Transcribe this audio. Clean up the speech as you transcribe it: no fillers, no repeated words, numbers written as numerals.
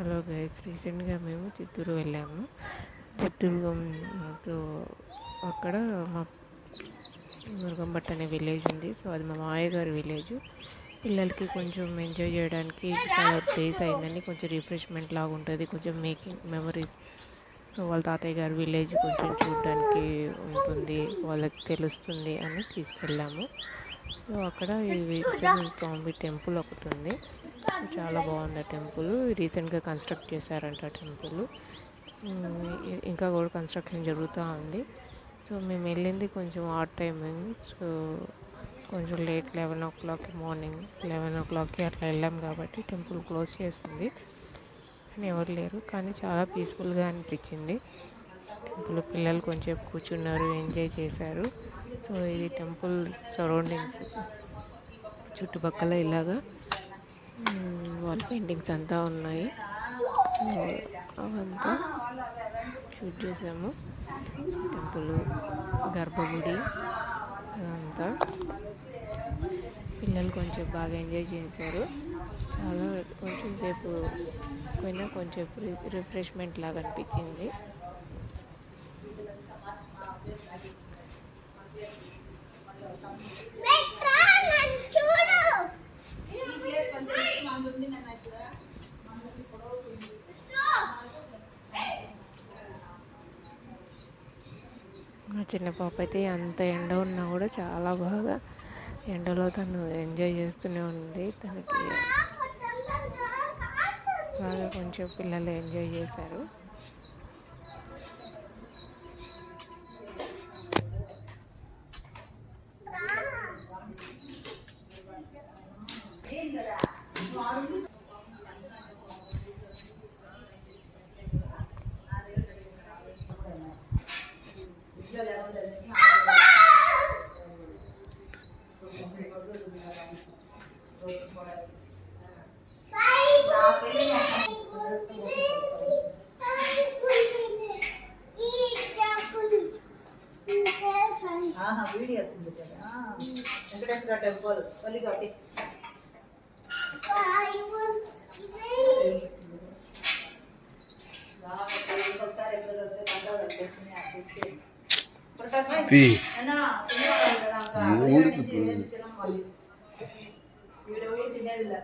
Hello guys, రీసెంట్గా మేము చిత్తూరు వెళ్ళాము. చిత్తూరు అక్కడ మా మురుగంపట్ట అనే విలేజ్ ఉంది. సో అది మా మామయ్య గారి విలేజ్. పిల్లలకి కొంచెం ఎంజాయ్ చేయడానికి చాలా డేస్ అయిందని కొంచెం రిఫ్రెష్మెంట్ లాగా ఉంటుంది, కొంచెం మేకింగ్ మెమరీస్. సో వాళ్ళ తాతయ్య గారి విలేజ్ కొంచెం చూడడానికి ఉంటుంది, వాళ్ళకి తెలుస్తుంది అని తీసుకెళ్ళాము. సో అక్కడ ఈ వెంకటేశ్వర స్వామి టెంపుల్ ఒకటి ఉంది. సో చాలా బాగుంది ఆ టెంపుల్. రీసెంట్గా కన్స్ట్రక్ట్ చేశారంట టెంపుల్. ఇంకా కూడా కన్స్ట్రక్షన్ జరుగుతూ ఉంది. సో మేము వెళ్ళింది కొంచెం ఆడ్ టైమింగ్. సో కొంచెం లేట్ 11 o'clock మార్నింగ్ 11 o'clockకి అట్లా వెళ్ళాం కాబట్టి టెంపుల్ క్లోజ్ చేసింది. కానీ ఎవరు లేరు, కానీ చాలా పీస్ఫుల్గా అనిపించింది టెంపుల్. పిల్లలు కొంచెం కూర్చున్నారు, ఎంజాయ్ చేశారు. సో ఇది టెంపుల్ సరౌండింగ్స్ చుట్టుపక్కల ఇలాగా వాల్ పెయింటింగ్స్ అంతా ఉన్నాయి. అవంతా షూట్ చేసాము. టెంపుల్ గర్భగుడి అదంతా పిల్లలు కొంచెం బాగా ఎంజాయ్ చేశారు. చాలా కొంచెం సేపు పోయినా కొంచెం రిఫ్రెష్మెంట్ లాగా అనిపించింది. మా చిన్న పాప అయితే అంత ఎండ ఉన్నా కూడా చాలా బాగా ఎండలో తను ఎంజాయ్ చేస్తూనే ఉంది. తనకి బాగా కొంచెం పిల్లలు ఎంజాయ్ చేశారు. వీడియో వెంకటేశ్వర టెంపుల్ ఒలిగొట్టి ఒకసారి ఎప్పుడు వస్తే పండుగ కనిపిస్తుంది. తినేదిలా